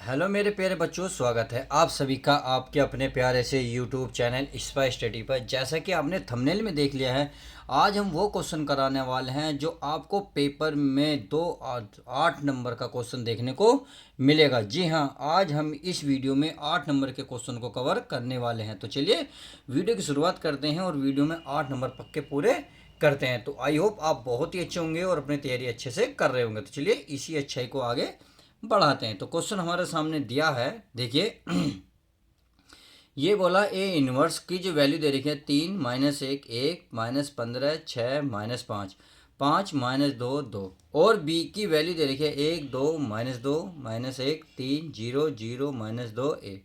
Hello मेरे प्यारे बच्चों, स्वागत है आप सभी का आपके अपने प्यारे से यूट्यूब चैनल स्पाई स्टडी पर। जैसा कि आपने थंबनेल में देख लिया है, आज हम वो क्वेश्चन कराने वाले हैं जो आपको पेपर में 8 नंबर का क्वेश्चन देखने को मिलेगा। जी हाँ, आज हम इस वीडियो में 8 नंबर के क्वेश्चन को कवर करने वाले हैं। तो चलिए वीडियो की शुरुआत करते हैं और वीडियो में 8 नंबर पक्के पूरे करते हैं। तो आई होप आप बहुत ही अच्छे होंगे और अपनी तैयारी अच्छे से कर रहे होंगे। तो चलिए इसी अच्छाई को आगे बढ़ाते हैं। तो क्वेश्चन हमारे सामने दिया है, देखिए। ये बोला ए इनवर्स की जो वैल्यू दे रखी है 3 - 1 1 -15 6 -5 5 -2 2 और बी की वैल्यू दे रखी है 1 2 -2 -1 3 0 0 -2 1।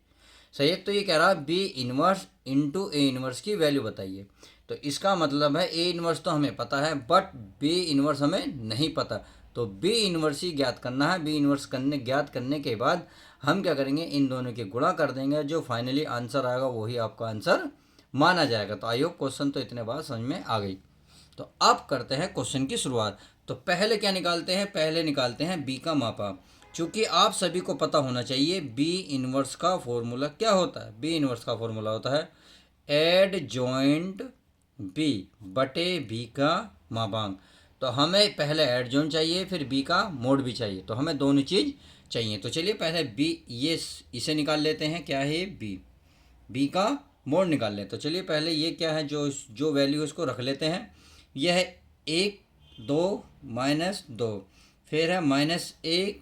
सही है। तो ये कह रहा है B inverse into A inverse की वैल्यू बताइए। तो इसका मतलब है ए इनवर्स तो हमें पता है बट बी इनवर्स हमें नहीं पता। तो बी इनवर्स ही ज्ञात करना है। बी इनवर्स ज्ञात करने के बाद हम क्या करेंगे, इन दोनों के गुणा कर देंगे। जो फाइनली आंसर आएगा वही आपका आंसर माना जाएगा। तो आई होप क्वेश्चन तो इतने बात समझ में आ गई। तो अब करते हैं क्वेश्चन की शुरुआत। तो पहले क्या निकालते हैं, पहले निकालते हैं बी का मापा। चूंकि आप सभी को पता होना चाहिए बी इनवर्स का फॉर्मूला क्या होता है। बी इनवर्स का फॉर्मूला होता है एड जॉइंट बी बटे बी का मापांक। तो हमें पहले एड जॉइंट चाहिए, फिर बी का मोड भी चाहिए। तो हमें दोनों चीज़ चाहिए। तो चलिए पहले बी ये इसे निकाल लेते हैं। क्या है बी, बी का मोड निकाल लें। तो चलिए पहले ये क्या है, जो जो वैल्यू इसको रख लेते हैं। यह है 1 2 -2, फिर है -1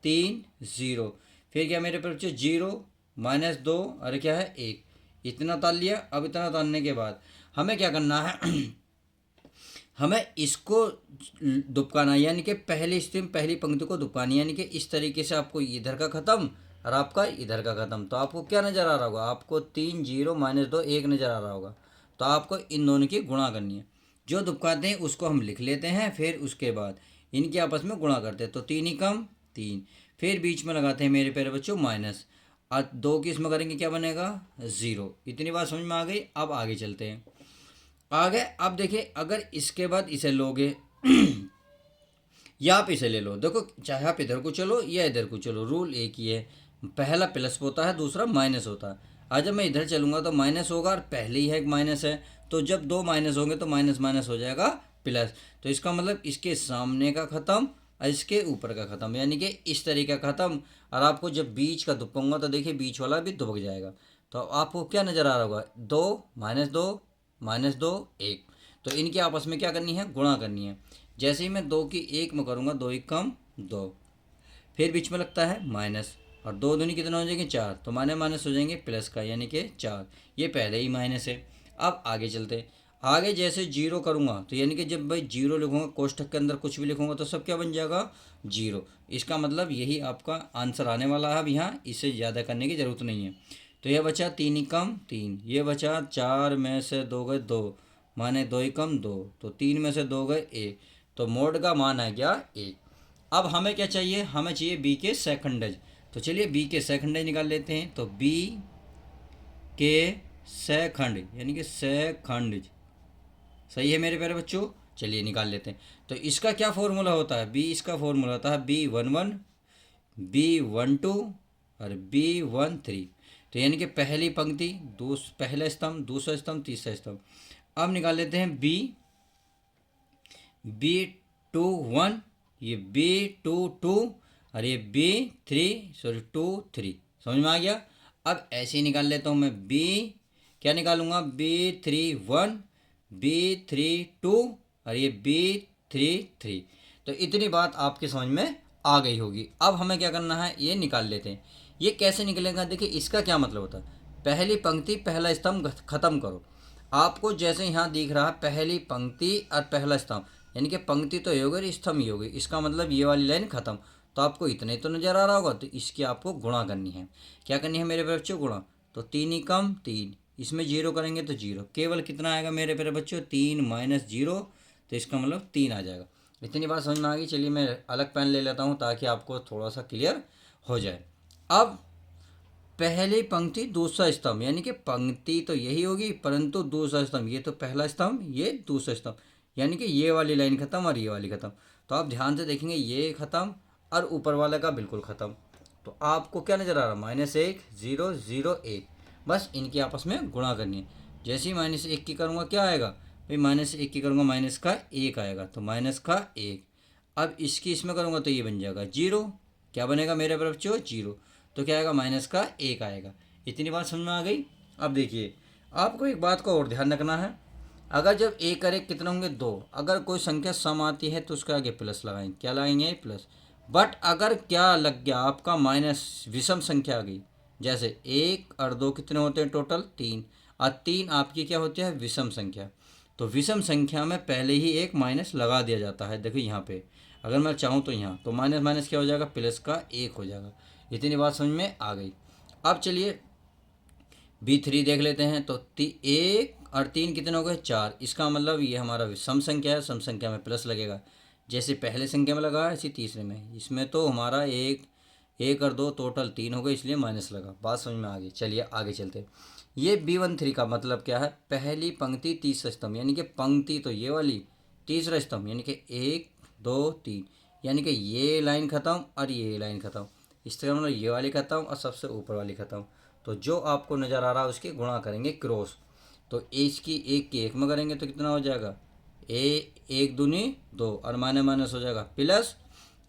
3 0, फिर क्या मेरे पर बच्चे 0 -2 और क्या है 1। इतना ताल लिया। अब इतना तालने के बाद हमें क्या करना है हमें इसको दुबकाना, यानी कि पहली स्ट्रीम पहली पंक्ति को दुबकानी, यानी कि इस तरीके से आपको इधर का ख़त्म और आपका इधर का ख़त्म। तो आपको क्या नज़र आ रहा होगा, आपको 3 0 -2 1 नज़र आ रहा होगा। तो आपको इन दोनों की गुणा करनी है। जो दुबकाते हैं उसको हम लिख लेते हैं, फिर उसके बाद इनके आपस में गुणा करते हैं। तो 3 ही कम 3, फिर बीच में लगाते हैं मेरे प्यारे बच्चों माइनस, और 2 की इसमें करेंगे क्या बनेगा 0। इतनी बात समझ में आ गई। अब आगे चलते हैं। आगे अब देखिए, अगर इसके बाद इसे लोगे या आप इसे ले लो। देखो चाहे आप इधर को चलो या इधर को चलो, रूल एक ही है। पहला प्लस होता है, दूसरा माइनस होता है। आज जब मैं इधर चलूंगा तो माइनस होगा, और पहले ही है एक माइनस है। तो जब दो माइनस होंगे तो माइनस माइनस हो जाएगा प्लस। तो इसका मतलब इसके सामने का ख़त्म और इसके ऊपर का ख़त्म, यानी कि इस तरीके का ख़त्म। और आपको जब बीच का दुबकूंगा तो देखिए बीच वाला भी दुबक जाएगा। तो आपको क्या नज़र आ रहा होगा, 2 - 2 -2 1। तो इनकी आपस में क्या करनी है, गुणा करनी है। जैसे ही मैं 2 की 1 में करूँगा, 2 1 कम 2, फिर बीच में लगता है माइनस, और 2 दूनी कितना हो जाएंगे 4। तो माने माइनस हो जाएंगे प्लस का, यानी कि 4। ये पहले ही माइनस है। अब आगे चलते हैं। आगे जैसे जीरो करूँगा तो यानी कि जब भाई जीरो लिखूँगा कोष्ठक के अंदर कुछ भी लिखूँगा तो सब क्या बन जाएगा जीरो। इसका मतलब यही आपका आंसर आने वाला है। अब यहाँ इससे ज़्यादा करने की ज़रूरत नहीं है। तो यह बचा 3 ही कम 3, ये बचा 4 में से 2 गए 2, माने 2 ही कम 2, तो 3 में से 2 गए 1। तो मोड का मान है क्या 1। अब हमें क्या चाहिए, हमें चाहिए बी के सेकंडेज। तो चलिए बी के सेकंडेज निकाल लेते हैं। तो बी के सेकंड यानी कि सेकंडेज, सही है मेरे प्यारे बच्चों। चलिए निकाल लेते हैं। तो इसका क्या फॉर्मूला होता है, बी इसका फॉर्मूला होता है B11 B12 और B13। तो यानी कि पहली पंक्ति पहला स्तंभ, दूसरा स्तंभ, तीसरा स्तंभ। अब निकाल लेते हैं B21, ये B22 और ये B3 समझ में आ गया। अब ऐसे ही निकाल लेता हूँ मैं बी, क्या निकालूंगा B31 B32 और ये B33। तो इतनी बात आपके समझ में आ गई होगी। अब हमें क्या करना है, ये निकाल लेते हैं। ये कैसे निकलेगा, देखिए इसका क्या मतलब होता है, पहली पंक्ति पहला स्तंभ खत्म करो। आपको जैसे यहाँ दिख रहा है पहली पंक्ति और पहला स्तंभ, यानी कि पंक्ति तो ये होगी और स्तंभ ही होगी। इसका मतलब ये वाली लाइन खत्म। तो आपको इतने तो नज़र आ रहा होगा। तो इसकी आपको गुणा करनी है। क्या करनी है मेरे बच्चों, गुणा। तो 3 ही कम 3, इसमें जीरो करेंगे तो जीरो, केवल कितना आएगा मेरे प्यारे बच्चों 3 - 0। तो इसका मतलब 3 आ जाएगा। इतनी बात समझ में आ गई। चलिए मैं अलग पेन ले लेता हूँ ताकि आपको थोड़ा सा क्लियर हो जाए। अब पहली पंक्ति दूसरा स्तंभ, यानी कि पंक्ति तो यही होगी परंतु दूसरा स्तंभ, ये तो पहला स्तंभ ये दूसरा स्तंभ, यानी कि ये वाली लाइन खत्म और ये वाली खत्म। तो आप ध्यान से देखेंगे ये खत्म और ऊपर वाले का बिल्कुल ख़त्म। तो आपको क्या नज़र आ रहा है, -1 0 0 1। बस इनकी आपस में गुणा करनी है। जैसे ही -1 की करूँगा क्या आएगा भाई, -1 की करूँगा माइनस का 1 आएगा, तो माइनस का 1। अब इसकी इसमें करूँगा तो ये बन जाएगा 0। क्या बनेगा मेरे बच्चों, 0। तो क्या आएगा, माइनस का 1 आएगा। इतनी बात समझ में आ गई। अब देखिए, आपको एक बात का और ध्यान रखना है। अगर जब एक और एक कितने होंगे, 2। अगर कोई संख्या सम आती है तो उसके आगे प्लस लगाएंगे। क्या लगाएंगे, प्लस। बट अगर क्या लग गया आपका, माइनस विषम संख्या आ गई, जैसे 1 और 2 कितने होते हैं टोटल, 3। और 3 आपकी क्या होती है, विषम संख्या। तो विषम संख्या में पहले ही एक माइनस लगा दिया जाता है। देखो यहाँ पे अगर मैं चाहूँ तो यहाँ तो माइनस माइनस क्या हो जाएगा, प्लस का 1 हो जाएगा। इतनी बात समझ में आ गई। अब चलिए B3 देख लेते हैं। तो 1 और 3 कितने हो गए, 4। इसका मतलब ये हमारा सम संख्या है, सम संख्या में प्लस लगेगा। जैसे पहले संख्या में लगा ऐसे तीसरे में, इसमें तो हमारा 1 और 2 टोटल 3 हो गए, इसलिए माइनस लगा। बात समझ में आ गई। चलिए आगे चलते। ये B13 का मतलब क्या है, पहली पंक्ति तीसरा स्तंभ, यानी कि पंक्ति तो ये वाली, तीसरा स्तंभ यानी कि 1 2 3, यानी कि ये लाइन खत्म और ये लाइन खत्म। इसका मतलब ये वाली खत्म और सबसे ऊपर वाली खत्म। तो जो आपको नज़र आ रहा है उसके गुणा करेंगे क्रॉस। तो इसकी एक की एक में करेंगे तो कितना हो जाएगा, 1 दूनी 2 और माइनस माइनस हो जाएगा प्लस।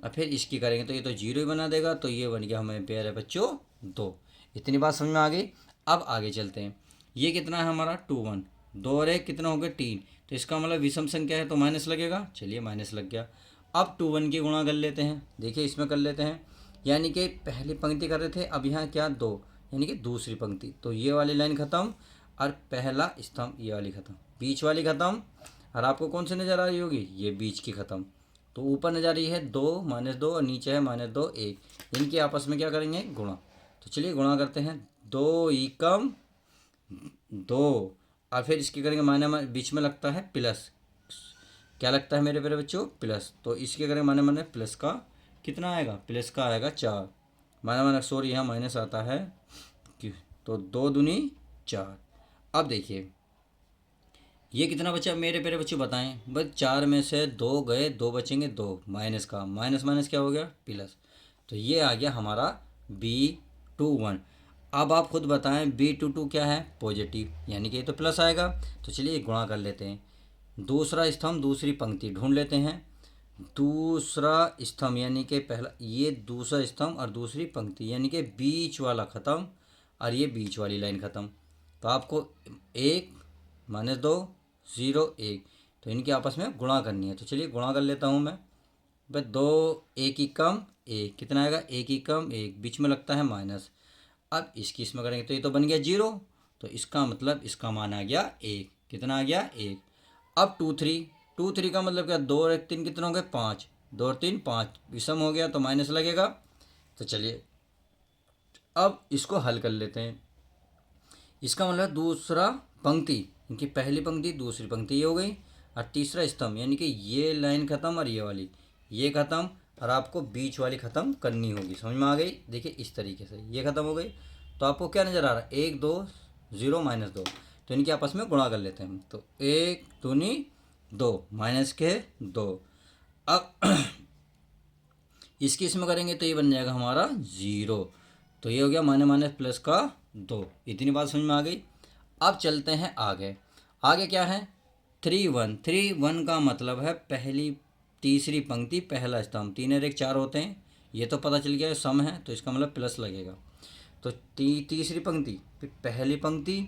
और फिर इसकी करेंगे तो ये तो जीरो ही बना देगा, तो ये बन गया हमें प्यारे बच्चों 2। इतनी बात समझ में आ गई। अब आगे चलते हैं। ये कितना है हमारा 2 1, 2 और 1 कितना हो गया 3। तो इसका मतलब विषम संख्या है तो माइनस लगेगा। चलिए माइनस लग गया। अब 2 1 की गुणा कर लेते हैं। देखिए इसमें कर लेते हैं, यानी कि पहली पंक्ति कर रहे थे, अब यहाँ क्या 2, यानी कि दूसरी पंक्ति। तो ये वाली लाइन खत्म और पहला स्तंभ ये वाली खत्म, बीच वाली खत्म। और आपको कौन सी नज़र आ रही होगी, ये बीच की खत्म। तो ऊपर नज़र आ रही है 2 -2 और नीचे है -2 1। इनके आपस में क्या करेंगे, गुणा। तो चलिए गुणा करते हैं। 2 एकम 2 और फिर इसकी करेंगे माइनस, बीच में लगता है प्लस। क्या लगता है मेरे प्यारे बच्चों, प्लस। तो इसके करेंगे माइनस माइनस प्लस का कितना आएगा, प्लस का आएगा 4। माइनस माइनस सॉरी यहाँ माइनस आता है, तो 2 दूनी 4। अब देखिए ये कितना बचा मेरे प्यारे बच्चों बताएं। बस 4 में से 2 गए, 2 बचेंगे, 2 माइनस का माइनस माइनस क्या हो गया, प्लस। तो ये आ गया हमारा B21। अब आप खुद बताएं B22 क्या है, पॉजिटिव, यानी कि ये तो प्लस आएगा। तो चलिए गुणा कर लेते हैं। दूसरा स्तंभ दूसरी पंक्ति ढूंढ लेते हैं। दूसरा स्तंभ यानी कि पहला, ये दूसरा स्तंभ और दूसरी पंक्ति यानी कि बीच वाला ख़त्म और ये बीच वाली लाइन ख़त्म। तो आपको 1 -2 0 1, तो इनकी आपस में गुणा करनी है। तो चलिए गुणा कर लेता हूँ मैं। बस 2 1 ही कम 1 कितना आएगा, 1 ही कम 1, बीच में लगता है माइनस। अब इसकी इसमें करेंगे तो ये तो बन गया 0। तो इसका मतलब इसका मान आ गया 1। कितना आ गया, 1। अब 2 3 का मतलब क्या, 2 और 1 3 कितना हो गए, 5। 2 और 3 5, विषम हो गया तो माइनस लगेगा। तो चलिए अब इसको हल कर लेते हैं। इसका मतलब दूसरा पंक्ति, इनकी पहली पंक्ति दूसरी पंक्ति ये हो गई, और तीसरा स्तंभ यानी कि ये लाइन खत्म और ये वाली ये खत्म, और आपको बीच वाली ख़त्म करनी होगी। समझ में आ गई। देखिए इस तरीके से ये ख़त्म हो गई। तो आपको क्या नज़र आ रहा है, 1 2 0 -2। तो इनके आपस में गुणा कर लेते हैं हम। तो 1 दूनी 2 माइनस के 2। अब इसकी इसमें करेंगे तो ये बन जाएगा हमारा 0। तो ये हो गया माइनस माइनस प्लस का 2। इतनी बात समझ में आ गई। अब चलते हैं आगे। आगे क्या है, 3 1। 3 1 का मतलब है पहली तीसरी पंक्ति पहला स्तंभ, 3 और 1 4 होते हैं। ये तो पता चल गया सम है, तो इसका मतलब प्लस लगेगा। तो तीसरी पंक्ति फिर पहली पंक्ति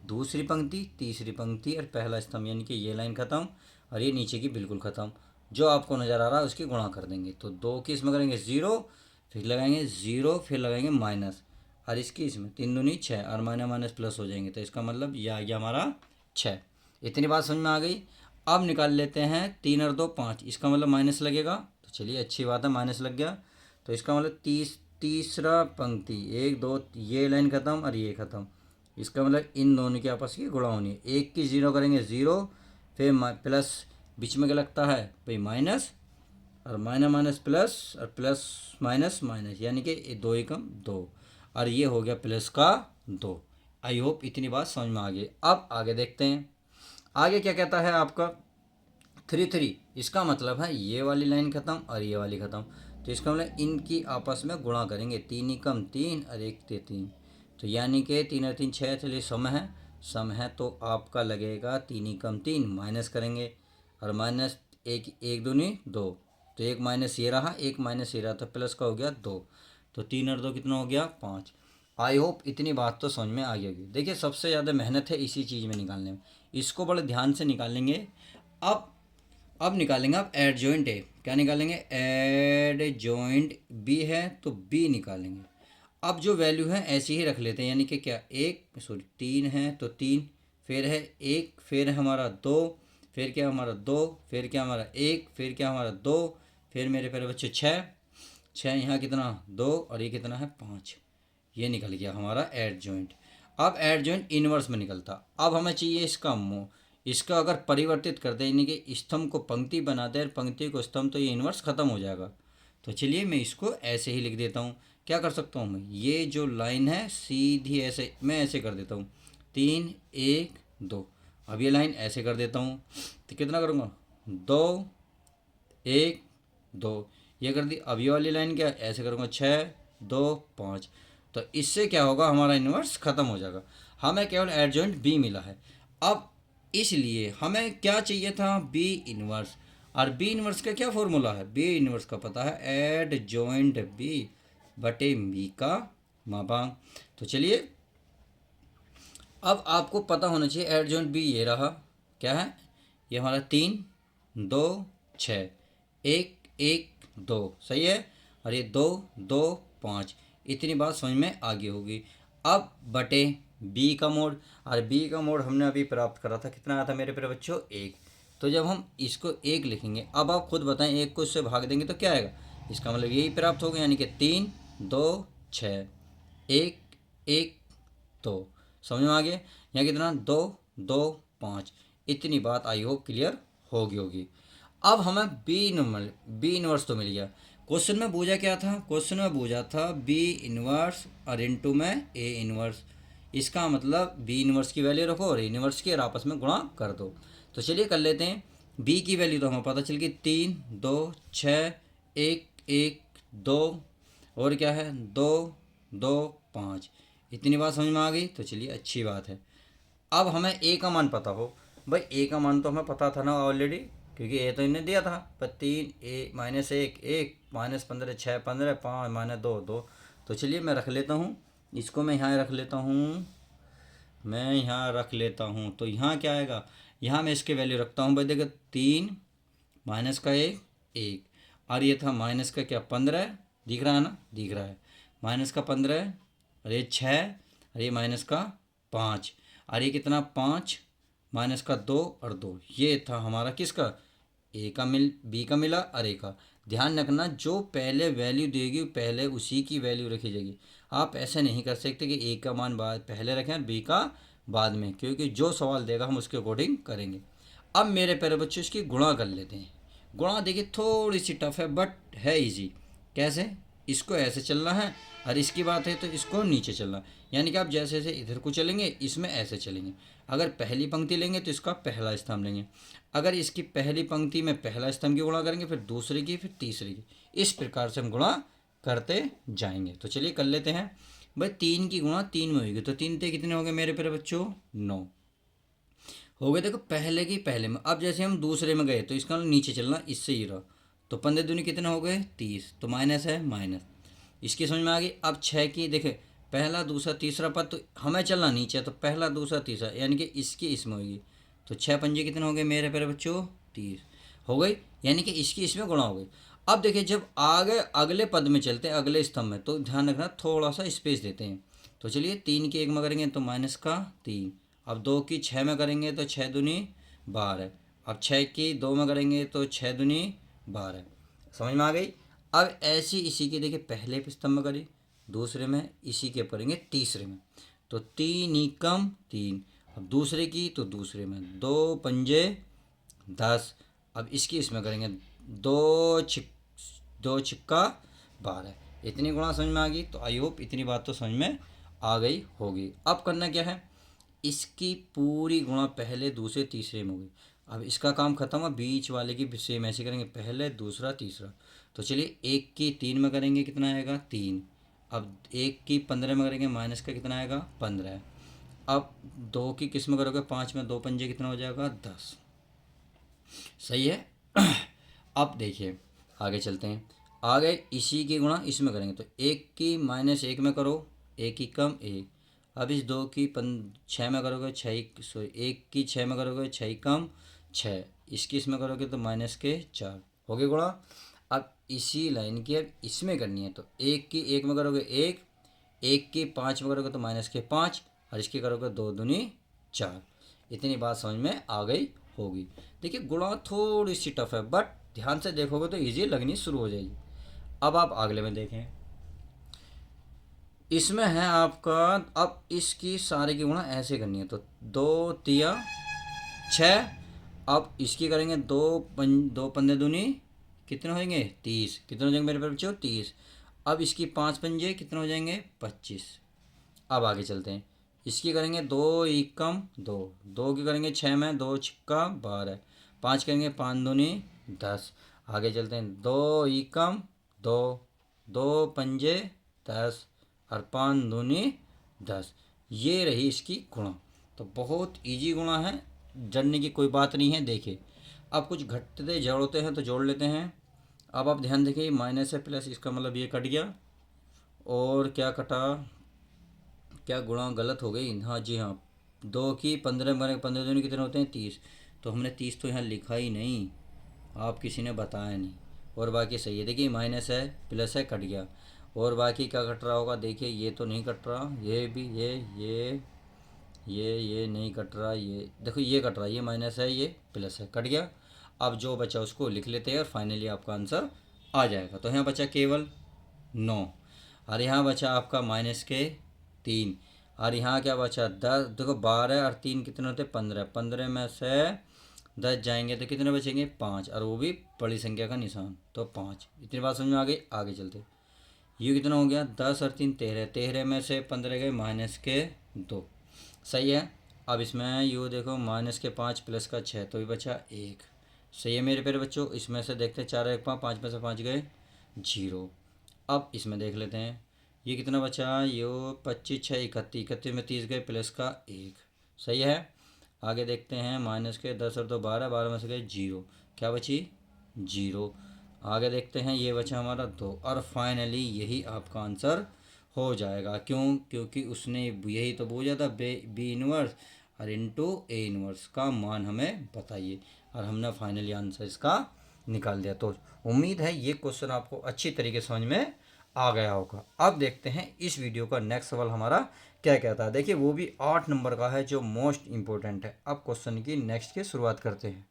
दूसरी पंक्ति तीसरी पंक्ति और पहला स्तंभ, यानी कि ये लाइन ख़त्म और ये नीचे की बिल्कुल ख़त्म। जो आपको नज़र आ रहा है उसकी गुणा कर देंगे। तो 2 की इसमें करेंगे 0, फिर लगाएंगे 0, फिर लगाएंगे माइनस, और इसकी इसमें 3 दूनी 6 और माइनस माइनस प्लस हो जाएंगे। तो इसका मतलब यह आ गया हमारा 6। इतनी बात समझ में आ गई। अब निकाल लेते हैं 3 और 2 5, इसका मतलब माइनस लगेगा। तो चलिए अच्छी बात है, माइनस लग गया। तो इसका मतलब तीसरा पंक्ति 1 2 ये लाइन ख़त्म और ये ख़त्म। इसका मतलब इन दोनों की आपस की गुणा होनी है। 1 की 0 करेंगे 0, फिर प्लस, बीच में क्या लगता है भाई माइनस, और माइनस माइनस प्लस और प्लस माइनस माइनस, यानी कि 2 एकम 2, और ये हो गया प्लस का 2। आई होप इतनी बात समझ में आ गई। अब आगे देखते हैं। आगे क्या कहता है आपका 3 3। इसका मतलब है ये वाली लाइन ख़त्म और ये वाली ख़त्म। तो इसका मतलब इनकी आपस में गुणा करेंगे, 3 एकम 3 और 1 ते 3, तो यानी कि 3 और 3 6, चलिए सम है, सम है तो आपका लगेगा 3 एकम 3, माइनस करेंगे और माइनस एक, एक दूनी 2, तो एक माइनस ये रहा, एक माइनस ये रहा, तो प्लस का हो गया 2, तो 3 और 2 कितना हो गया 5। आई होप इतनी बात तो समझ में आ गई होगी। देखिए सबसे ज़्यादा मेहनत है इसी चीज़ में निकालने में, इसको बड़े ध्यान से निकालेंगे। अब अब निकालेंगे आप एड जॉइंट ए, क्या निकालेंगे, एड जॉइंट बी है तो बी निकालेंगे। अब जो वैल्यू है ऐसी ही रख लेते हैं, यानी कि क्या एक सॉरी 3 है तो 3, फिर है 1, फिर है हमारा 2, फिर क्या हमारा 2, फिर क्या हमारा 1, फिर क्या हमारा 2, फिर मेरे प्यारे बच्चे 6, 6 यहाँ कितना 2 और ये कितना है 5, ये निकल गया हमारा एड जॉइंट। अब एड जॉइंट इनवर्स में निकलता। अब हमें चाहिए इसका इसका अगर परिवर्तित कर दें, यानी कि स्तंभ को पंक्ति बना दें और पंक्ति को स्तंभ, तो ये इनवर्स खत्म हो जाएगा। तो चलिए मैं इसको ऐसे ही लिख देता हूँ। क्या कर सकता हूँ मैं, ये जो लाइन है सीधी ऐसे मैं ऐसे कर देता हूँ, 3 1 2। अब ये लाइन ऐसे कर देता हूँ, तो कितना करूँगा 2 1 2, ये कर दी। अब ये वाली लाइन क्या ऐसे करूँगा 6 2 5, तो इससे क्या होगा हमारा इन्वर्स खत्म हो जाएगा। हमें केवल एडजॉइंट बी मिला है। अब इसलिए हमें क्या चाहिए था, बी इन्वर्स, और बी इन्वर्स का क्या फॉर्मूला है, बी इन्वर्स का पता है एड जॉइंट बी बटे बी का मापांक। तो चलिए अब आपको पता होना चाहिए एड जॉइंट बी ये रहा, क्या है ये हमारा 3 2 6 1 1 2 सही है, और ये 2 2 5, इतनी बात समझ में आगे होगी। अब बटे बी का मोड, और बी का मोड हमने अभी प्राप्त करा था, कितना आया था मेरे प्यारे बच्चों 1। तो जब हम इसको 1 लिखेंगे, अब आप खुद बताएं 1 को इससे भाग देंगे तो क्या आएगा, इसका मतलब यही प्राप्त होगा, यानी कि 3 2 6 1 1 2, समझ में आ गया। यहाँ कितना 2 2 5, इतनी बात आई होप क्लियर होगी। अब हमें बी इनवर्स तो मिल गया। क्वेश्चन में पूछा क्या था, क्वेश्चन में पूछा था बी इनवर्स और इनटू में ए इनवर्स, इसका मतलब बी इनवर्स की वैल्यू रखो और इनवर्स की और आपस में गुणा कर दो। तो चलिए कर लेते हैं। बी की वैल्यू तो हमें पता चल गई 3 2 6 1 1 2, और क्या है 2 2 5, इतनी बात समझ में आ गई। तो चलिए अच्छी बात है। अब हमें ए का मान पता हो, भाई ए का मान तो हमें पता था ना ऑलरेडी, क्योंकि ए तो इन्हें दिया था, पर 3 ए माइनस 1 1 माइनस 15 6 15 5 माइनस 2 2। तो चलिए मैं रख लेता हूँ, इसको मैं यहाँ रख लेता हूँ, मैं यहाँ रख लेता हूँ। तो यहाँ क्या आएगा, यहाँ मैं इसके वैल्यू रखता हूँ भाई, देखो 3 माइनस का 1 1, और ये था माइनस का क्या 15, दिख रहा है ना, दिख रहा है, माइनस का 15, और ये 6, और ये माइनस का 5, और ये कितना 5 माइनस का 2 और 2, ये था हमारा किसका, ए का बी का मिला और ए का। ध्यान रखना जो पहले वैल्यू देगी पहले उसी की वैल्यू रखी जाएगी। आप ऐसे नहीं कर सकते कि ए का मान बाद पहले रखें और बी का बाद में, क्योंकि जो सवाल देगा हम उसके अकॉर्डिंग करेंगे। अब मेरे प्यारे बच्चों इसकी गुणा कर लेते हैं। गुणा देखिए थोड़ी सी टफ है बट है इजी। कैसे, इसको ऐसे चलना है और इसकी बात है तो इसको नीचे चलना, यानी कि आप जैसे जैसे इधर को चलेंगे इसमें ऐसे चलेंगे। अगर पहली पंक्ति लेंगे तो इसका पहला स्तंभ लेंगे, अगर इसकी पहली पंक्ति में पहला स्तंभ की गुणा करेंगे, फिर दूसरे की, फिर तीसरे की, इस प्रकार से हम गुणा करते जाएंगे। तो चलिए कर लेते हैं भाई। 3 की गुणा 3 में होगी, तो 3 ते कितने हो गए मेरे प्यारे बच्चों 9 हो गए। देखो पहले की पहले में, अब जैसे हम दूसरे में गए तो इसका नीचे चलना, इससे ही रहा, तो 15 दूनी कितने हो गए 30, तो माइनस है माइनस, इसकी समझ में आ गई। अब 6 की देखे पहला दूसरा तीसरा पद, तो हमें चलना नीचे, तो पहला दूसरा तीसरा, यानी कि इसकी इसमें होगी, तो 6 पंजे कितने हो गए मेरे प्यारे बच्चों 30 हो गई, यानी कि इसकी इसमें गुणा हो गई। अब देखिए जब आगे अगले पद में चलते हैं अगले स्तंभ में, तो ध्यान रखना थोड़ा सा स्पेस देते हैं। तो चलिए 3 की 1 में करेंगे तो माइनस का 3, अब 2 की 6 में करेंगे तो 6 दूनी 12, अब 6 की 2 में करेंगे तो 6 दूनी 12, समझ में आ गई। अब ऐसी इसी की देखिए पहले स्तंभ में करी, दूसरे में इसी के करेंगे तीसरे में, तो 3 एकम 3, अब दूसरे की तो दूसरे में 2 पंजे 10, अब इसकी इसमें करेंगे 2 छिक्का 12, इतनी गुणा समझ में आ गई। तो आई होप इतनी बात तो समझ में आ गई होगी। अब करना क्या है, इसकी पूरी गुणा पहले दूसरे तीसरे में होगी, अब इसका काम खत्म हुआ, बीच वाले की सेम ऐसे करेंगे, पहले दूसरा तीसरा। तो चलिए 1 की 3 में करेंगे, कितना आएगा 3। अब 1 की 15 में करेंगे, माइनस का कितना आएगा 15। अब 2 की किस में करोगे, 5 में, 2 पंजे कितना हो जाएगा 10। सही है। अब देखिए आगे चलते हैं। आगे इसी की गुणा इसमें करेंगे, तो 1 की-1 में करो, 1 ही कम 1। अब इस 2 की 6 में करोगे, 1 की 6 में करोगे, 6 ही कम 6। इसकी इसमें करोगे तो -4 हो गए गुणा। अब इसी लाइन की अब इसमें करनी है, तो 1 की 1 में करोगे 1, 1 की 5 में करोगे तो -5, और इसकी करोगे 2 दूनी 4। इतनी बात समझ में आ गई होगी। देखिए गुणा थोड़ी सी टफ है, बट ध्यान से देखोगे तो इजी लगनी शुरू हो जाएगी। अब आप अगले में देखें, इसमें है आपका, अब इसकी सारे की गुणा ऐसे करनी है, तो 2 तिया 6। अब इसकी करेंगे 2 पंजे 2 कितने हो जाएंगे 30। कितने हो जाएंगे मेरे पास बच्चों 30। अब इसकी 5 पंजे कितने हो जाएंगे 25। अब आगे चलते हैं, इसकी करेंगे 2 ही कम 2, 2 की करेंगे 6 में 2 छिक्का 12, 5 करेंगे 5 दूनी 10। आगे चलते हैं, 2 ही कम 2, 2 पंजे 10, और 5 दूनी 10। ये रही इसकी गुणा। तो बहुत इजी गुणा है, जड़ने की कोई बात नहीं है। देखिए अब कुछ घटते जोड़ते हैं तो जोड़ लेते हैं। अब आप ध्यान देखिए, माइनस है प्लस, इसका मतलब ये कट गया, और क्या कटा, क्या गुणा गलत हो गई, हाँ जी हाँ। 2 की 15 में 15 दूनी कितने होते हैं 30। तो हमने 30 तो यहाँ लिखा ही नहीं, आप किसी ने बताया नहीं, और बाकी सही है। देखिए माइनस है प्लस है कट गया, और बाकी क्या कट रहा होगा, देखिए ये तो नहीं कट रहा, ये भी ये नहीं कट रहा, ये देखो ये कट रहा, ये माइनस है ये प्लस है, कट गया। अब जो बचा उसको लिख लेते हैं और फाइनली आपका आंसर आ जाएगा। तो यहाँ बचा केवल 9, और यहाँ बचा आपका -3, और यहाँ क्या बचा 10। देखो 12 और 3 कितने होते 15, 15 में से 10 जाएंगे तो कितने बचेंगे 5, और वो भी बड़ी संख्या का निशान, तो 5। इतनी बात समझ में आ गई। आगे चलते, ये कितना हो गया 10 और 3 13, 13 में से 15 गए -2। सही है। अब इसमें यू देखो -5 प्लस का 6, तो भी बचा 1। सही है मेरे प्यारे बच्चों। इसमें से देखते हैं 4 1 5, 5 में से 5 गए 0। अब इसमें देख लेते हैं, ये कितना बचा, यो 25 6 31, 31 में 30 गए प्लस का 1। सही है। आगे देखते हैं, माइनस के 10 और 2 12, 12 में से गए 0, क्या बची 0। आगे देखते हैं, ये बचा हमारा 2, और फाइनली यही आपका आंसर हो जाएगा। क्यों, क्योंकि उसने यही तो बोला था, बी इनवर्स और इंटू ए इनवर्स का मान हमें बताइए, और हमने फाइनली आंसर इसका निकाल दिया। तो उम्मीद है ये क्वेश्चन आपको अच्छी तरीके से समझ में आ गया होगा। अब देखते हैं इस वीडियो का नेक्स्ट सवाल हमारा क्या कहता है। देखिए वो भी 8 नंबर का है, जो मोस्ट इंपॉर्टेंट है। अब क्वेश्चन की नेक्स्ट की शुरुआत करते हैं।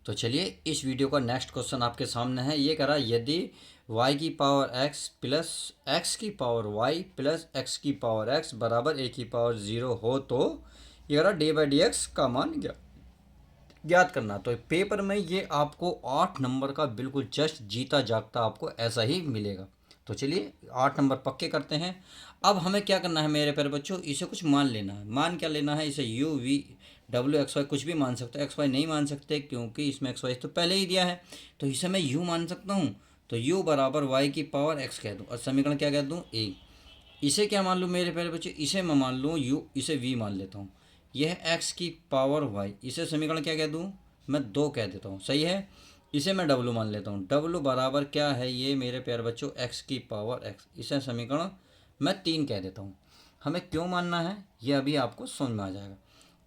तो चलिए इस वीडियो का नेक्स्ट क्वेश्चन आपके सामने है। ये कह रहा है, यदि y की पावर x प्लस x की पावर y प्लस x की पावर x बराबर a की पावर 0 हो, तो ये कह रहा d/dx का मान ज्ञात करना। तो पेपर में ये आपको 8 नंबर का बिल्कुल जस्ट जीता जागता आपको ऐसा ही मिलेगा। तो चलिए 8 नंबर पक्के करते हैं। अब हमें क्या करना है मेरे प्यारे बच्चों, इसे कुछ मान लेना है। मान क्या लेना है, इसे u v w x y कुछ भी मान सकते हो। एक्स वाई नहीं मान सकते क्योंकि इसमें एक्स वाई तो पहले ही दिया है, तो इसे मैं u मान सकता हूँ। तो u बराबर y की पावर x कह दूँ, और समीकरण क्या कह दूँ a। इसे क्या मान लूँ मेरे प्यारे बच्चे, इसे मैं मान लूँ u, इसे v मान लेता हूँ। यह x की पावर y, इसे समीकरण क्या कह दूँ मैं 2 कह देता हूँ। सही है। इसे मैं w मान लेता हूँ। w बराबर क्या है ये मेरे प्यारे बच्चों, x की पावर x, इसे समीकरण मैं 3 कह देता हूँ। हमें क्यों मानना है ये अभी आपको समझ में आ जाएगा।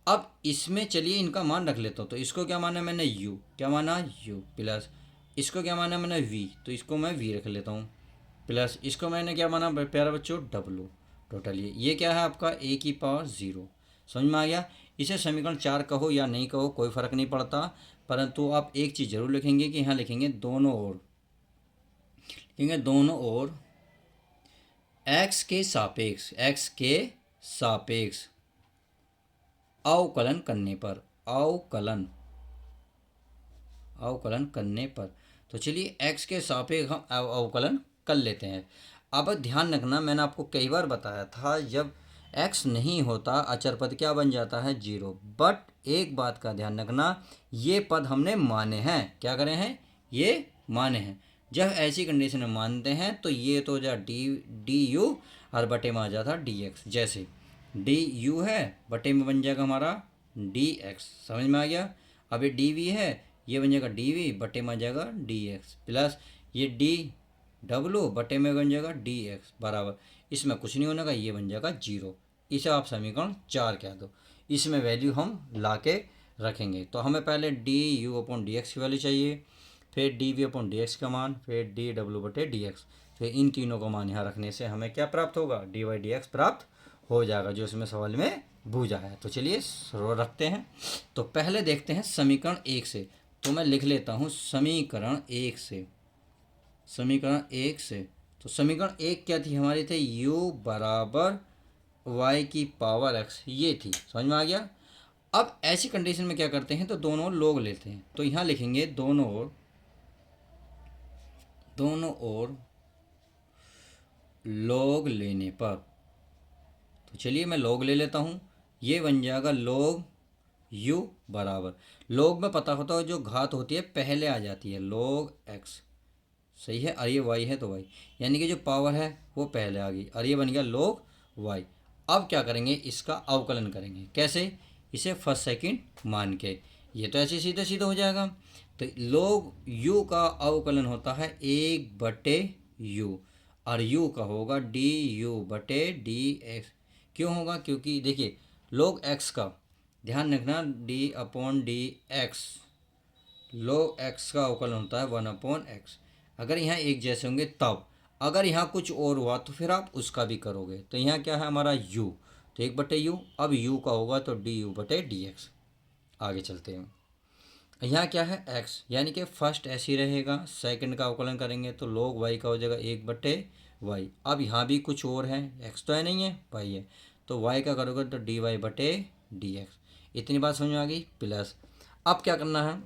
अब इसमें चलिए इनका मान रख लेता हूँ। तो इसको क्या माना मैंने u, क्या माना u प्लस, इसको क्या माना मैंने v, तो इसको मैं v रख लेता हूँ, प्लस इसको मैंने क्या माना प्यारा बच्चों w। टोटल ये क्या है आपका a की पावर 0। समझ में आ गया। इसे समीकरण 4 कहो या नहीं कहो कोई फ़र्क नहीं पड़ता, परंतु आप एक चीज़ जरूर लिखेंगे कि यहाँ लिखेंगे दोनों ओर, लिखेंगे दोनों ओर x के सापेक्ष अवकलन करने पर, अवकलन करने पर। तो चलिए x के सापेक्ष हम अवकलन कर लेते हैं। अब ध्यान रखना, मैंने आपको कई बार बताया था, जब एक्स नहीं होता अचर पद क्या बन जाता है, जीरो। बट एक बात का ध्यान रखना, ये पद हमने माने हैं, क्या करे हैं, ये माने हैं। जब ऐसी कंडीशन में मानते हैं तो ये तो जा डी यू और बटे में आ जाता डी एक्स। जैसे डी यू है, बटे में बन जाएगा हमारा डी एक्स, समझ में आ गया। अब ये डी वी है, ये बन जाएगा डी वी, बटे में आ जाएगा डी एक्स, प्लस ये डी डब्लू, बटे में बन जाएगा डी एक्स बराबर, इसमें कुछ नहीं होने का, ये बन जाएगा जीरो। इसे आप समीकरण 4 कह दो। इसमें वैल्यू हम ला के रखेंगे। तो हमें पहले D U upon D X की वैल्यू चाहिए, फिर D V upon D X का मान, फिर डी डब्ल्यू बटे डी एक्स। फिर इन तीनों का मान यहाँ रखने से हमें क्या प्राप्त होगा, डी वाई डी एक्स प्राप्त हो जाएगा, जो इसमें सवाल में बूझा है। तो चलिए रखते हैं। तो पहले देखते हैं समीकरण 1 से। तो मैं लिख लेता हूँ समीकरण 1 से, समीकरण 1 से। तो समीकरण 1 क्या थी हमारी, थे u बराबर y की पावर x, ये थी, समझ में आ गया। अब ऐसी कंडीशन में क्या करते हैं, तो दोनों लोग लेते हैं। तो यहाँ लिखेंगे दोनों ओर लोग लेने पर। तो चलिए मैं लोग ले लेता हूँ, ये बन जाएगा लोग u बराबर, लोग में पता होता है जो घात होती है पहले आ जाती है, लोग x, सही है। और ये y है तो y, यानी कि जो पावर है वो पहले आ गई, और ये बन गया लोग y। अब क्या करेंगे, इसका अवकलन करेंगे, कैसे, इसे फर्स्ट सेकंड मान के, ये तो ऐसे सीधे सीधे हो जाएगा। तो लोग u का अवकलन होता है 1/u, और u का होगा डी यू बटे डी एक्स। क्यों होगा, क्योंकि देखिए लोग x का ध्यान रखना, डी अपॉन डी एक्स, लोग x का अवकलन होता है 1/x। अगर यहाँ एक जैसे होंगे तब, अगर यहाँ कुछ और हुआ तो फिर आप उसका भी करोगे। तो यहाँ क्या है हमारा u, तो 1/u, अब u का होगा तो डी यू बटे डी एक्स। आगे चलते हैं, यहाँ क्या है x, यानी कि फर्स्ट ऐसे ही रहेगा, सेकंड का अवकलन करेंगे तो लोग y का हो जाएगा 1/y। अब यहाँ भी कुछ और है, x तो है नहीं है, y है, तो y का करोगे तो डी वाई बटे डी एक्स। इतनी बात समझ में आ गई, प्लस अब क्या करना है,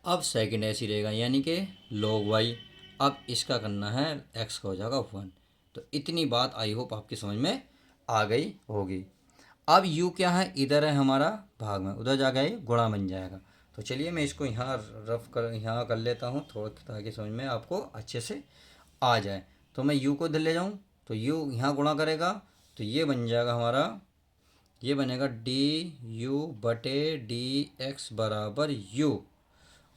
अब सेकंड ऐसी रहेगा, यानी कि log y। अब इसका करना है, x का हो जाएगा 1। तो इतनी बात आई होप आपकी समझ में आ गई होगी। अब u क्या है, इधर है हमारा भाग में, उधर जाकर ये गुणा बन जाएगा। तो चलिए मैं इसको यहाँ यहाँ कर लेता हूँ थोड़ा, ताकि समझ में आपको अच्छे से आ जाए। तो मैं u को इधर ले जाऊँ तो u यहाँ गुणा करेगा, तो ये बन जाएगा हमारा, ये बनेगा डी यू बटे डी एक्स बराबर u।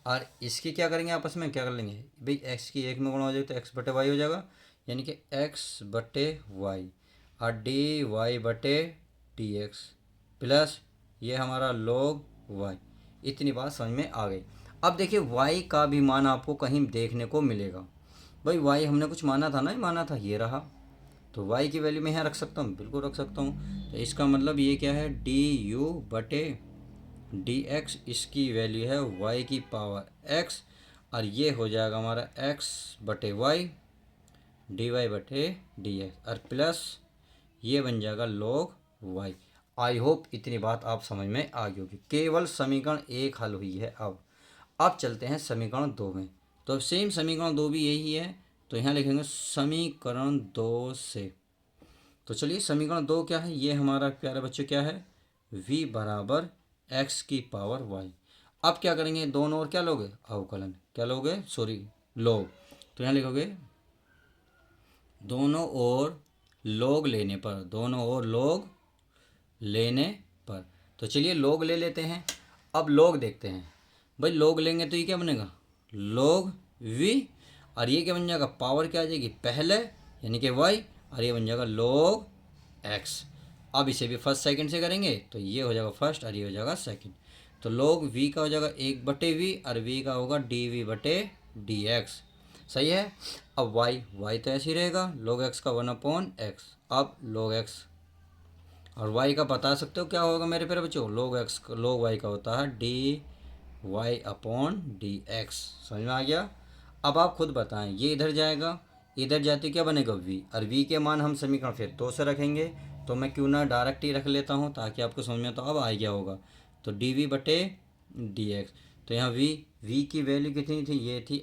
और इसकी क्या करेंगे, आपस में क्या कर लेंगे भाई, x की एक में गुणा हो जाएगा तो x बटे वाई हो जाएगा, यानी कि x बटे वाई, और डी वाई बटे डी एक्स, प्लस ये हमारा log y। इतनी बात समझ में आ गई। अब देखिए y का भी मान आपको कहीं देखने को मिलेगा। भाई y हमने कुछ माना था ना, माना था, ये रहा। तो y की वैल्यू मैं यहाँ रख सकता हूँ, बिल्कुल रख सकता हूँ। तो इसका मतलब ये क्या है, डी यू बटे डी एक्स, इसकी वैल्यू है y की पावर x, और ये हो जाएगा हमारा x बटे वाई डी वाई बटे डी एक्स, और प्लस ये बन जाएगा log y। आई होप इतनी बात आप समझ में आ गई होगी। केवल समीकरण 1 हल हुई है। अब चलते हैं समीकरण 2 में। तो सेम समीकरण 2 भी यही है, तो यहाँ लिखेंगे समीकरण 2 से। तो चलिए समीकरण 2 क्या है, ये हमारा प्यारे बच्चों क्या है, v बराबर x की पावर y। अब क्या करेंगे, दोनों ओर क्या लोगे, अवकलन, क्या लोगे, सॉरी लोग। तो यहाँ लिखोगे दोनों ओर लोग लेने पर, दोनों ओर लोग लेने पर। तो चलिए लोग ले लेते हैं। अब लोग देखते हैं, भाई लोग लेंगे तो ये क्या बनेगा, लोग v, और ये क्या बन जाएगा, पावर क्या आ जाएगी पहले, यानी कि y, और ये बन जाएगा log x। अब इसे भी फर्स्ट सेकंड से करेंगे तो ये हो जाएगा फर्स्ट और ये हो जाएगा सेकंड। तो log v का हो जाएगा 1/v, और v का होगा dv बटे dx, सही है। अब y तो ऐसे ही रहेगा, log x का 1/x। अब log x और y का बता सकते हो क्या होगा मेरे प्यारे बच्चों, log y का होता है dy अपॉन dx। समझ में आ गया। अब आप खुद बताएं, ये इधर जाएगा, इधर जाते क्या बनेगा v, और v के मान हम समीकरण फिर 2 से रखेंगे। तो मैं क्यों ना डायरेक्ट ही रख लेता हूँ ताकि आपको समझ में, तो अब आ गया होगा। तो dv बटे dx, तो यहाँ v की वैल्यू कितनी थी, ये थी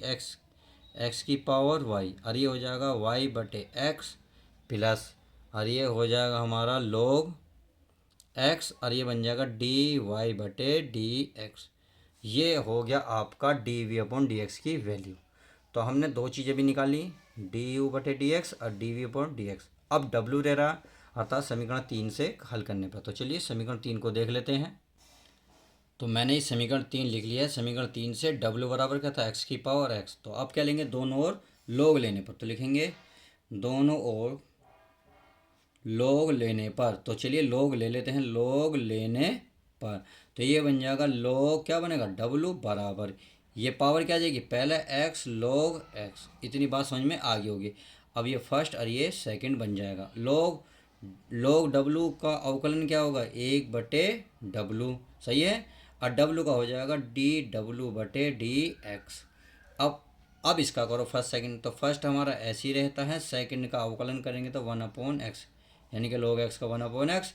x की पावर y, और ये हो जाएगा y बटे x, प्लस और ये हो जाएगा हमारा log x और ये बन जाएगा डी वाई बटे डी एक्स। ये हो गया आपका D V upon D X की वैल्यू। तो हमने दो चीज़ें भी निकाली, डी यू बटे डी एक्स और D V upon D X. अब डब्ल्यू रह रहा अर्थात समीकरण 3 से हल करने पर। तो चलिए समीकरण 3 को देख लेते हैं। तो मैंने इस समीकरण 3 लिख लिया है। समीकरण 3 से डब्ल्यू बराबर क्या था, एक्स की पावर एक्स। तो अब क्या लेंगे, दोनों ओर लोग लेने पर। तो लिखेंगे दोनों ओर लोग लेने पर। तो चलिए लोग ले लेते हैं, लोग लेने पर। तो ये बन जाएगा लोग क्या बनेगा, डब्ल्यू बराबर ये पावर क्या आ जाएगी, पहले एक्स लोग एक्स। इतनी बात समझ में आ गई होगी। अब ये फर्स्ट और ये सेकंड बन जाएगा। लोग लोग डब्ल्यू का अवकलन क्या होगा, 1/डब्ल्यू, सही है। और डब्ल्यू का हो जाएगा डी डब्ल्यू बटे डी एक्स। अब इसका करो फर्स्ट सेकंड। तो फर्स्ट हमारा ऐसे ही रहता है, सेकंड का अवकलन करेंगे तो 1/x, यानी कि log x का 1/x।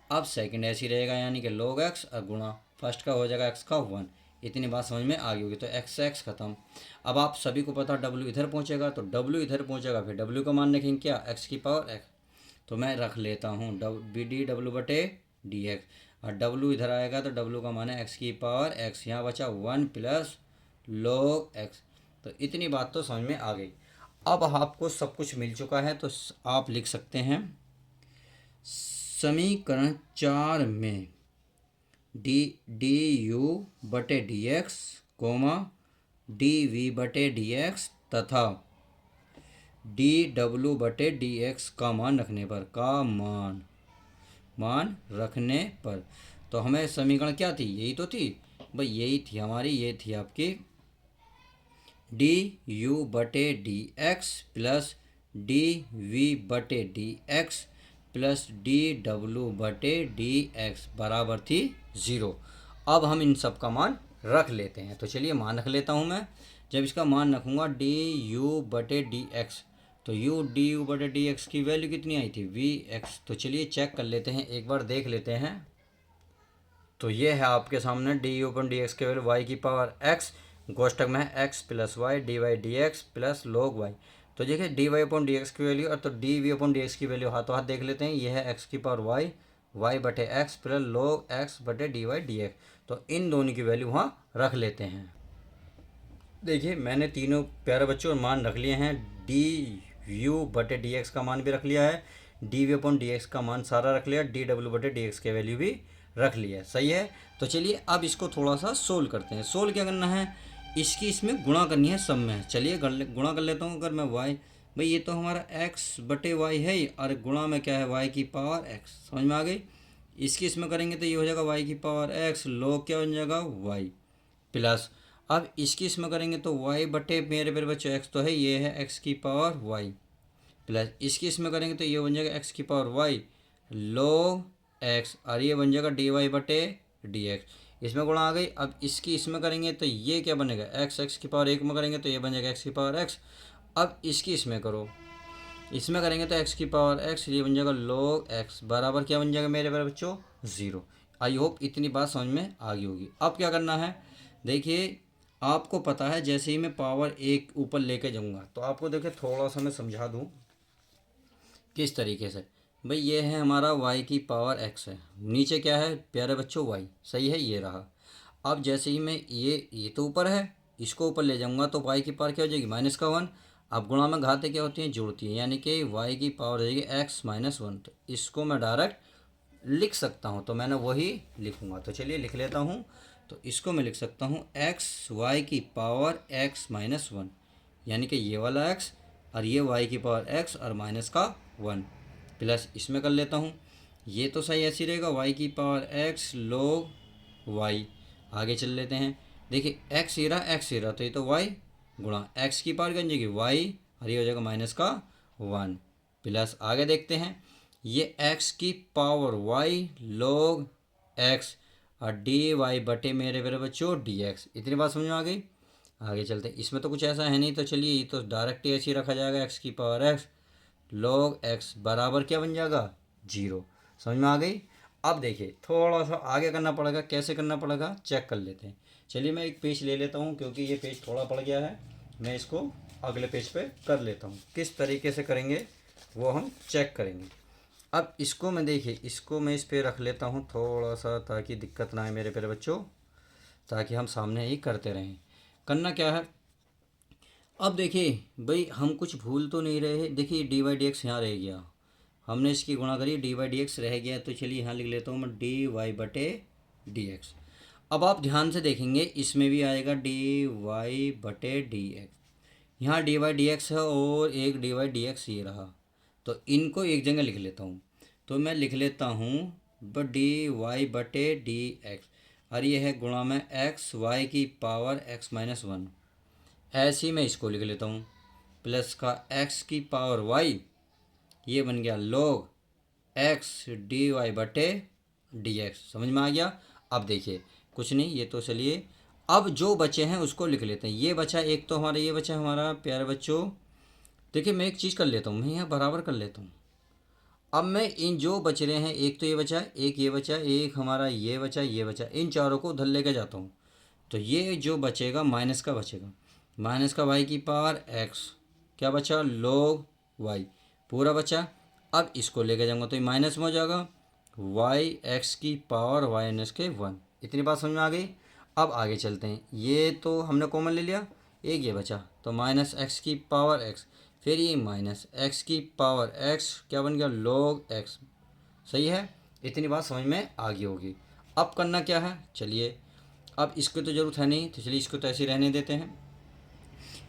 अब सेकंड ऐसे ही रहेगा, यानी कि log x और गुणा फर्स्ट का हो जाएगा x का 1। इतनी बात समझ में आ गई होगी। तो x से x खत्म। अब आप सभी को पता w इधर पहुंचेगा, तो w इधर पहुंचेगा, फिर w का मान रखेंगे क्या, x की पावर x। तो मैं रख लेता हूँ बी डी डब्ल्यू बटे डी एक्स। और w इधर आएगा तो w का मान है x की पावर x। यहाँ बचा 1 प्लस log x। तो इतनी बात तो समझ में आ गई। अब आपको सब कुछ मिल चुका है, तो आप लिख सकते हैं समीकरण 4 में डी यू बटे D X comma D V बटे डी एक्स तथा डी डब्ल्यू बटे डी एक्स का मान रखने पर, मान रखने पर। तो हमें समीकरण क्या थी, यही तो थी भाई, यही थी हमारी, ये थी आपकी डी यू बटे D X plus D V बटे D X plus D W बटे डी एक्स बराबर थी 0। अब हम इन सब का मान रख लेते हैं। तो चलिए मान रख लेता हूँ मैं। जब इसका मान रखूँगा डी यू बटे डी एक्स, तो डी यू बटे डी एक्स की वैल्यू कितनी आई थी, वी एक्स। तो चलिए चेक कर लेते हैं, एक बार देख लेते हैं। तो ये है आपके सामने D U upon D X के वैल्यू वाई की पावर एक्स, कोष्टक में है X plus Y D Y D X plus log Y. तो देखिए D Y upon D X की वैल्यू और तो D V upon D X की वैल्यू हाथों हाथ देख लेते हैं। ये है एक्स की पावर वाई, वाई बटे एक्स प्लस लॉग एक्स बटे डी वाई डी एक्स। तो इन दोनों की वैल्यू वहाँ रख लेते हैं। देखिए मैंने तीनों प्यारे बच्चों मान रख लिए हैं। डी यू बटे डी एक्स का मान भी रख लिया है, D V upon D X का मान सारा रख लिया, डी डब्ल्यू बटे डी एक्स की वैल्यू भी रख लिया है, सही है। तो चलिए अब इसको थोड़ा सा सोल्व करते हैं। सोल्व क्या करना है, इसकी इसमें गुणा करनी है सब में। चलिए गुणा कर लेता हूँ। अगर मैं वाई, भाई ये तो हमारा एक्स बटे वाई है ही, और गुणा में क्या है, वाई की पावर एक्स, समझ में आ गई। इसकी इसमें करेंगे तो ये हो जाएगा वाई की पावर एक्स, लॉग क्या बन जाएगा वाई प्लस। अब इसकी इसमें करेंगे तो वाई बटे मेरे बच्चों एक्स तो है, ये है एक्स की पावर वाई प्लस। इसकी इसमें करेंगे तो ये बन जाएगा एक्स की पावर वाई लॉग एक्स, और ये बन जाएगा डी वाई बटे डी एक्स। इसमें गुणा आ गई। अब इसकी इसमें करेंगे तो ये क्या बनेगा, एक्स, एक्स की पावर एक में करेंगे तो ये बन जाएगा एक्स की पावर एक्स। अब इसकी इसमें करो, इसमें करेंगे तो एक्स की पावर एक्स, ये बन जाएगा लॉग एक्स बराबर क्या बन जाएगा मेरे बच्चों 0। आई होप इतनी बात समझ में आ गई होगी। अब क्या करना है, देखिए आपको पता है जैसे ही मैं पावर एक ऊपर लेके जाऊँगा तो आपको देखिए थोड़ा सा मैं समझा दूँ किस तरीके से। भाई ये है हमारा y की पावर x है, नीचे क्या है प्यारे बच्चों y, सही है, ये रहा। अब जैसे ही मैं ये तो ऊपर है, इसको ऊपर ले जाऊंगा तो y की पावर क्या हो जाएगी -1। अब गुणा में घाते क्या होती हैं, जुड़ती हैं, यानी कि y की पावर हो जाएगी x -1। तो इसको मैं डायरेक्ट लिख सकता हूँ, तो मैंने वही लिखूँगा। तो चलिए लिख लेता हूँ। तो इसको मैं लिख सकता हूँ x y की पावर x -1, यानी कि ये वाला x और ये y की पावर x और माइनस का 1 प्लस। इसमें कर लेता हूँ, ये तो सही ऐसी रहेगा y की पावर x log y। आगे चल लेते हैं, देखिए x ही रहा, x ही रहा, तो ये तो y गुणा x की पावर बन जाएगी y और ये हो जाएगा माइनस का 1 प्लस। आगे देखते हैं, ये x की पावर y log x और डी वाई बटे मेरे बच्चों डी एक्स। इतनी बात समझ में आ गई। आगे चलते हैं, इसमें तो कुछ ऐसा है नहीं, तो चलिए ये तो डायरेक्ट ही ऐसे ही रखा जाएगा, एक्स की पावर एक्स लॉग एक्स बराबर क्या बन जाएगा 0। समझ में आ गई। अब देखिए थोड़ा सा आगे करना पड़ेगा, कैसे करना पड़ेगा चेक कर लेते हैं। चलिए मैं एक पेज ले लेता हूँ, क्योंकि ये पेज थोड़ा पड़ गया है, मैं इसको अगले पेज पे कर लेता हूँ। किस तरीके से करेंगे वो हम चेक करेंगे। अब इसको मैं देखिए, इसको मैं इस पे रख लेता हूँ थोड़ा सा, ताकि दिक्कत ना आए मेरे प्यारे बच्चों, ताकि हम सामने ही करते रहें। करना क्या है, अब देखिए भाई हम कुछ भूल तो नहीं रहे। देखिए डी वाई डी एक्स यहाँ रह गया, हमने इसकी गुणा करी, डी वाई डी एक्स रह गया, तो चलिए यहाँ लिख लेता हूँ मैं डी वाई बटे डी एक्स। अब आप ध्यान से देखेंगे इसमें भी आएगा डी वाई बटे डी एक्स। यहाँ डी वाई डी एक्स है और एक डी वाई डी एक्स ये रहा, तो इनको एक जगह लिख लेता हूँ। तो मैं लिख लेता हूँ डी वाई बटे डी एक्स, और ये है गुणा में एक्स वाई की पावर एक्स माइनस वन। ऐसे ही मैं इसको लिख लेता हूँ, प्लस का एक्स की पावर वाई, ये बन गया log एक्स डी वाई बटे डी एक्स। समझ में आ गया। अब देखिए कुछ नहीं, ये तो चलिए अब जो बचे हैं उसको लिख लेते हैं। ये बचा एक, तो हमारा ये बचा हमारा प्यारे बच्चों। देखिए मैं एक चीज़ कर लेता हूँ, मैं यहाँ बराबर कर लेता हूँ। अब मैं इन जो बच रहे हैं, एक तो ये बचा, एक ये बचा, एक हमारा ये बचा, ये बचा, इन चारों को उधर लेके जाता हूँ। तो ये जो बचेगा माइनस का बचेगा, माइनस का वाई की पावर एक्स, क्या बचा log वाई पूरा बचा। अब इसको लेके जाऊँगा तो ये माइनस में हो जाएगा, वाई एक्स की पावर वाई माइनस के वन। इतनी बात समझ में आ गई। अब आगे चलते हैं, ये तो हमने कॉमन ले लिया, एक ये बचा, तो माइनस एक्स की पावर एक्स, फिर ये माइनस एक्स की पावर एक्स, क्या बन गया log एक्स। सही है, इतनी बात समझ में आ गई होगी। अब करना क्या है, चलिए अब इसको तो ज़रूरत है नहीं, तो चलिए इसको तो ऐसे ही रहने देते हैं।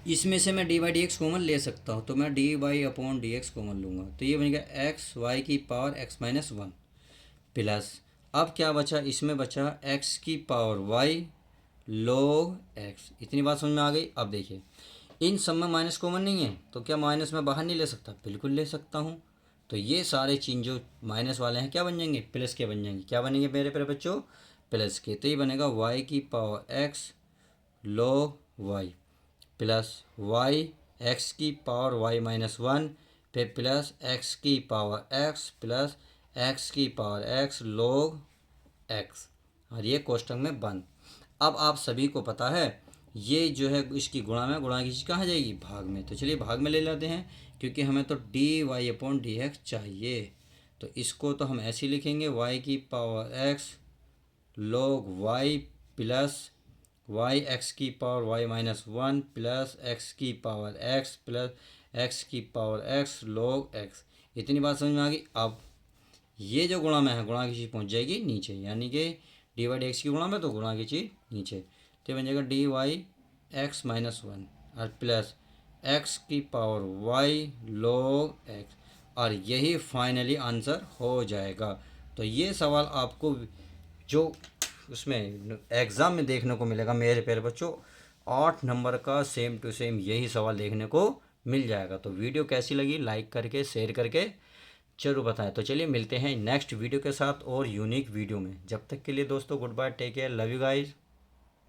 इसमें से मैं D Y D X common ले सकता हूँ, तो मैं D Y upon D X common लूँगा, तो ये बन गया एक्स वाई की power X minus one, plus अब क्या बचा, इसमें बचा एक्स की पावर वाई log एक्स। इतनी बात समझ में आ गई। अब देखिए इन सब में माइनस कॉमन नहीं है, तो क्या माइनस में बाहर नहीं ले सकता, बिल्कुल ले सकता हूँ। तो ये सारे चीज़ जो माइनस वाले हैं क्या बन जाएंगे, प्लस के बन जाएंगे। क्या बनेंगे मेरे प्यारे बच्चों, प्लस के। तो ये बनेगा वाई की power X log Y, plus Y X की पावर वाई माइनस वन, फिर प्लस एक्स की पावर एक्स, प्लस एक्स की पावर एक्स log एक्स, और ये कोष्टक में बंद। अब आप सभी को पता है ये जो है इसकी गुणा में, गुणा की चीज़ कहाँ जाएगी, भाग में। तो चलिए भाग में ले लेते हैं, क्योंकि हमें तो D Y upon D X चाहिए। तो इसको तो हम ऐसे ही लिखेंगे, वाई की power X log Y, plus Y X की power Y minus one, plus X की पावर एक्स, प्लस एक्स की पावर एक्स log एक्स। इतनी बात समझ में आ गई। अब ये जो गुणा में है, गुणा की चीज़ पहुंच जाएगी नीचे, यानी कि डी वाई डी एक्स की गुणा में, तो गुणा की चीज़ नीचे, तो बन जाएगा D Y X minus one और प्लस एक्स की पावर वाई log एक्स, और यही फाइनली आंसर हो जाएगा। तो ये सवाल आपको जो उसमें एग्ज़ाम में देखने को मिलेगा मेरे प्यारे बच्चों, 8 नंबर का सेम टू सेम यही सवाल देखने को मिल जाएगा। तो वीडियो कैसी लगी, लाइक करके शेयर करके जरूर बताएं। तो चलिए मिलते हैं नेक्स्ट वीडियो के साथ और यूनिक वीडियो में। जब तक के लिए दोस्तों good bye, take care, love you guys.